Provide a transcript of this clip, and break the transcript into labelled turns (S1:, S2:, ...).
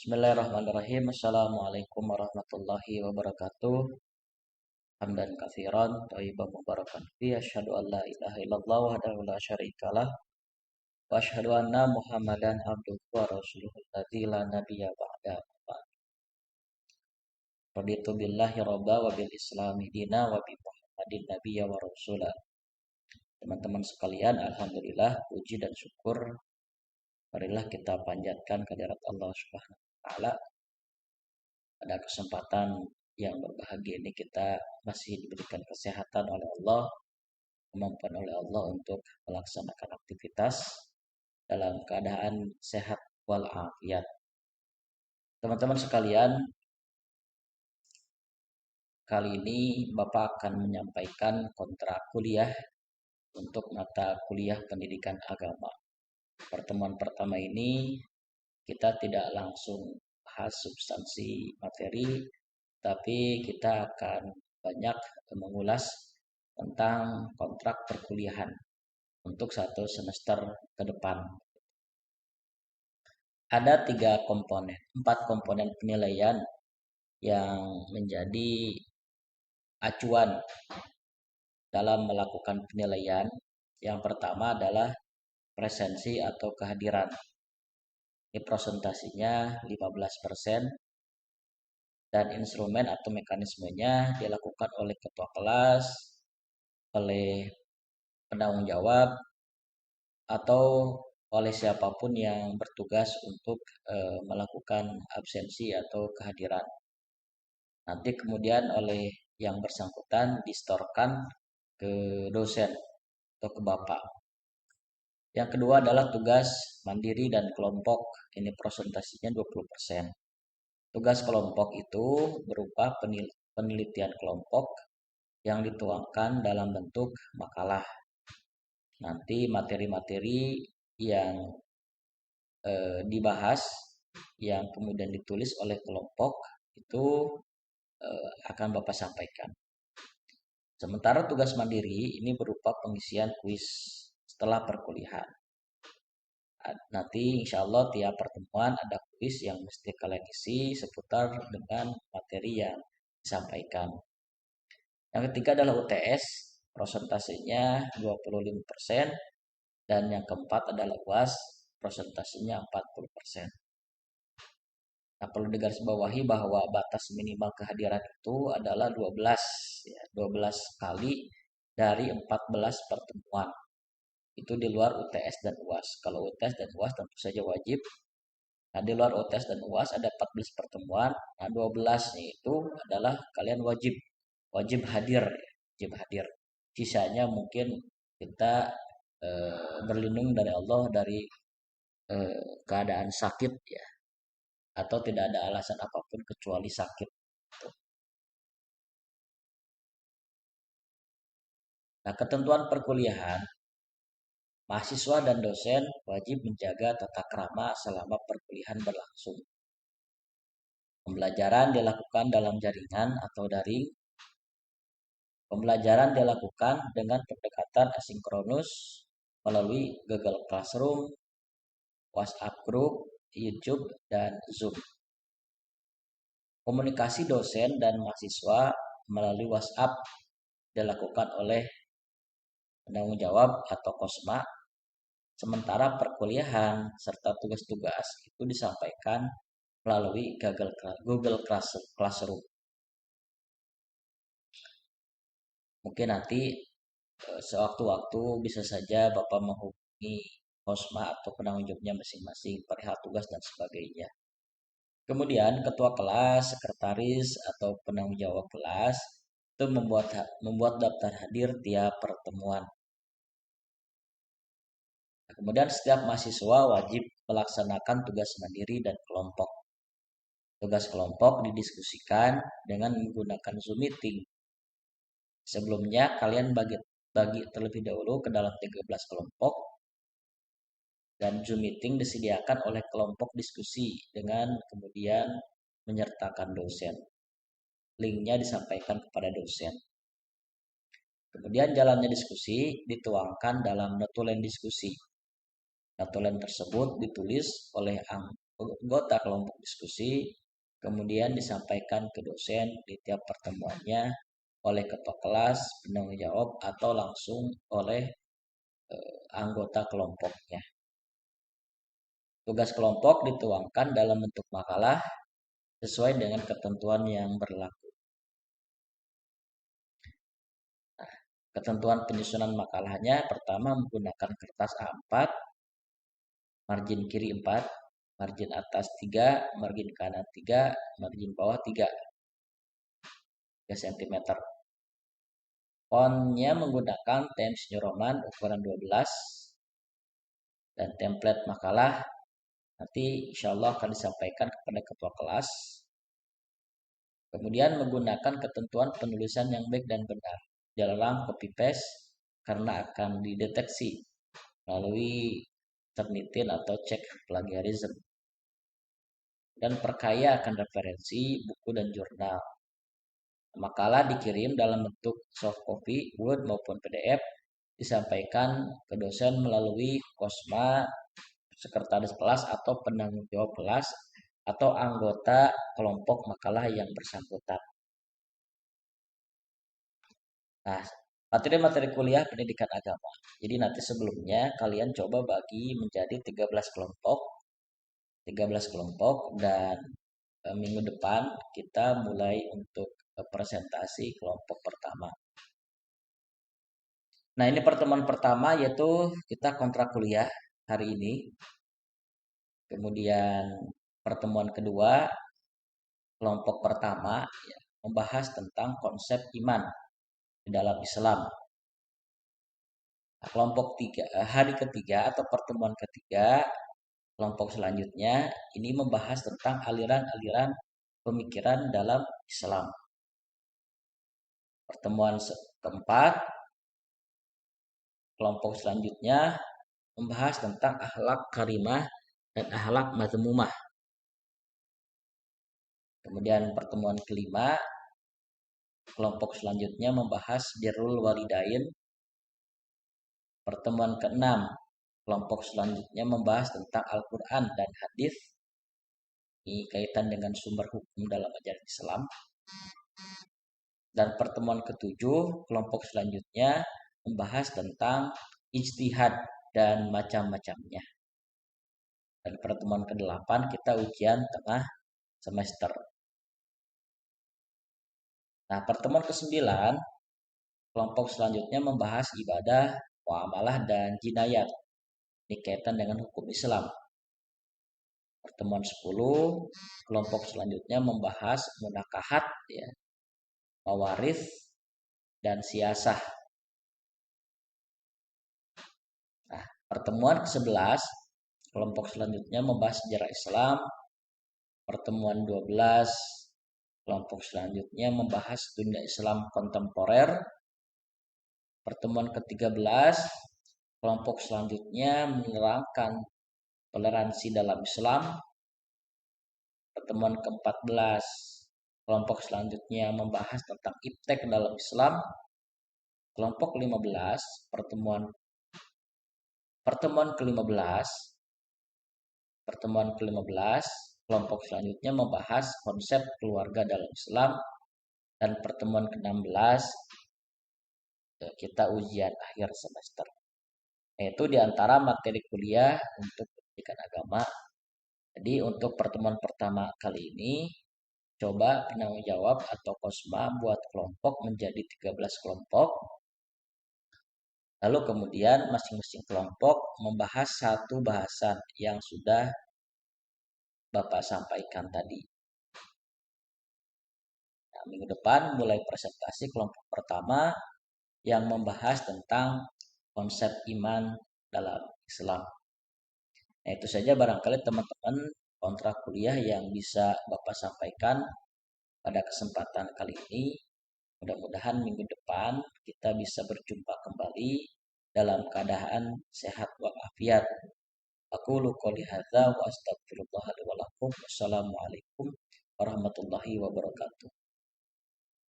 S1: Bismillahirrahmanirrahim. Assalamualaikum warahmatullahi wabarakatuh. Hamdan katsiran thayyiban mubarakan fi asyhadu an la ilaha illallah wahdahu la syarikalah wa asyhadu anna Muhammadan abduhu wa rasuluhu alladzi la nabiyya ba'da. Raditu billahi robba wa bil islami dina wa bi Muhammadin nabiyya wa rasula. Teman-teman sekalian, alhamdulillah puji dan syukur marilah kita panjatkan kehadirat Allah Subhanahu wa taala. Pada kesempatan yang berbahagia ini kita masih diberikan kesehatan oleh Allah, kemampuan oleh Allah untuk melaksanakan aktivitas dalam keadaan sehat walafiat. Teman-teman sekalian, kali ini Bapak akan menyampaikan kontrak kuliah untuk mata kuliah pendidikan agama. Pertemuan pertama ini kita tidak langsung bahas substansi materi, tapi kita akan banyak mengulas tentang kontrak perkuliahan untuk satu semester ke depan. Ada 4 komponen penilaian yang menjadi acuan dalam melakukan penilaian. Yang pertama adalah presensi atau kehadiran. Ini presentasinya 15%. Dan instrumen atau mekanismenya dilakukan oleh ketua kelas, oleh penanggung jawab, atau oleh siapapun yang bertugas untuk melakukan absensi atau kehadiran. Nanti kemudian oleh yang bersangkutan distorkan ke dosen atau ke bapak. Yang kedua adalah tugas mandiri dan kelompok. Ini presentasinya 20%. Tugas kelompok itu berupa penelitian kelompok yang dituangkan dalam bentuk makalah. Nanti materi-materi yang dibahas, yang kemudian ditulis oleh kelompok itu akan Bapak sampaikan. Sementara tugas mandiri ini berupa pengisian kuis setelah perkuliahan. Nanti insya Allah tiap pertemuan ada kuis yang mesti kalian isi seputar dengan materi yang disampaikan. Yang ketiga adalah UTS, prosentasenya 25%, dan yang keempat adalah UAS, prosentasenya 40%. Nah, perlu digarisbawahi bahwa batas minimal kehadiran itu adalah 12, ya, 12 kali dari 14 pertemuan. Itu di luar UTS dan UAS. Kalau UTS dan UAS tentu saja wajib. Nah, di luar UTS dan UAS ada 14 pertemuan. Nah, 12-nya itu adalah kalian wajib hadir, wajib hadir. Sisanya mungkin kita berlindung dari Allah dari keadaan sakit, ya, atau tidak ada alasan apapun kecuali sakit. Nah, ketentuan perkuliahan, mahasiswa dan dosen wajib menjaga tata krama selama perkuliahan berlangsung. Pembelajaran dilakukan dalam jaringan atau daring. Pembelajaran dilakukan dengan pendekatan asinkronus melalui Google Classroom, WhatsApp Group, YouTube, dan Zoom. Komunikasi dosen dan mahasiswa melalui WhatsApp dilakukan oleh penanggung jawab atau Kosma, sementara perkuliahan serta tugas-tugas itu disampaikan melalui Google Classroom. Mungkin nanti sewaktu-waktu bisa saja Bapak menghubungi Kosma atau penanggung jawabnya masing-masing perihal tugas dan sebagainya. Kemudian ketua kelas, sekretaris atau penanggung jawab kelas itu membuat daftar hadir tiap pertemuan. Nah, kemudian setiap mahasiswa wajib melaksanakan tugas mandiri dan kelompok. Tugas kelompok didiskusikan dengan menggunakan Zoom meeting. Sebelumnya kalian bagi terlebih dahulu ke dalam 13 kelompok, dan Zoom meeting disediakan oleh kelompok diskusi dengan kemudian menyertakan dosen. Linknya disampaikan kepada dosen. Kemudian jalannya diskusi dituangkan dalam notulen diskusi. Notulen tersebut ditulis oleh anggota kelompok diskusi, kemudian disampaikan ke dosen di tiap pertemuannya oleh ketua kelas, penanggung jawab, atau langsung oleh anggota kelompoknya. Tugas kelompok dituangkan dalam bentuk makalah sesuai dengan ketentuan yang berlaku. Nah, ketentuan penyusunan makalahnya pertama menggunakan kertas A4, margin kiri 4, margin atas 3, margin kanan 3, margin bawah 3 cm. Fontnya menggunakan Times New Roman ukuran 12 dan template makalah nanti insya Allah akan disampaikan kepada ketua kelas. Kemudian menggunakan ketentuan penulisan yang baik dan benar dalam copy paste karena akan dideteksi melalui Turnitin atau cek plagiarism. Dan perkaya akan referensi, buku, dan jurnal. Makalah dikirim dalam bentuk soft copy, Word maupun PDF, disampaikan ke dosen melalui Kosma, sekretaris kelas atau penanggung jawab kelas atau anggota kelompok makalah yang bersangkutan. Nah, materi-materi kuliah pendidikan agama. Jadi nanti sebelumnya kalian coba bagi menjadi 13 kelompok dan minggu depan kita mulai untuk presentasi kelompok pertama. Nah, ini pertemuan pertama yaitu kita kontrak kuliah hari ini. Kemudian pertemuan kedua, kelompok pertama ya, membahas tentang konsep iman di dalam Islam. Nah, kelompok hari ketiga atau pertemuan ketiga, kelompok selanjutnya ini membahas tentang aliran-aliran pemikiran dalam Islam. Pertemuan keempat, kelompok selanjutnya membahas tentang akhlak karimah dan akhlak mazmumah. Kemudian pertemuan kelima, kelompok selanjutnya membahas birrul walidain. Pertemuan keenam, kelompok selanjutnya membahas tentang Al-Quran dan hadis. Ini kaitan dengan sumber hukum dalam ajaran Islam. Dan pertemuan ketujuh, kelompok selanjutnya membahas tentang ijtihad dan macam-macamnya. Dan pertemuan ke-8 kita ujian tengah semester. Nah, pertemuan ke-9, kelompok selanjutnya membahas ibadah, muamalah, dan jinayat. Ini kaitan dengan hukum Islam. Pertemuan 10, kelompok selanjutnya membahas munakahat, ya, mawarith, dan siasah. Nah, pertemuan ke-11, kelompok selanjutnya membahas sejarah Islam. Pertemuan 12, kelompok selanjutnya membahas dunia Islam kontemporer. Pertemuan ke-13, kelompok selanjutnya menerangkan toleransi dalam Islam. Pertemuan ke-14, kelompok selanjutnya membahas tentang iptek dalam Islam. Kelompok 15, pertemuan ke-15, kelompok selanjutnya membahas konsep keluarga dalam Islam. Dan pertemuan ke-16 kita ujian akhir semester. Yaitu diantara materi kuliah untuk pendidikan agama. Jadi untuk pertemuan pertama kali ini, coba penanggung jawab atau Kosma buat kelompok menjadi 13 kelompok. Lalu kemudian masing-masing kelompok membahas satu bahasan yang sudah Bapak sampaikan tadi. Nah, minggu depan mulai presentasi kelompok pertama yang membahas tentang konsep iman dalam Islam. Nah, itu saja barangkali teman-teman kontrak kuliah yang bisa Bapak sampaikan pada kesempatan kali ini. Mudah-mudahan minggu depan kita bisa berjumpa kembali dalam keadaan sehat walafiat. Aku qouli hadza wa astaghfirullah li wa lakum. Wassalamualaikum warahmatullahi wabarakatuh.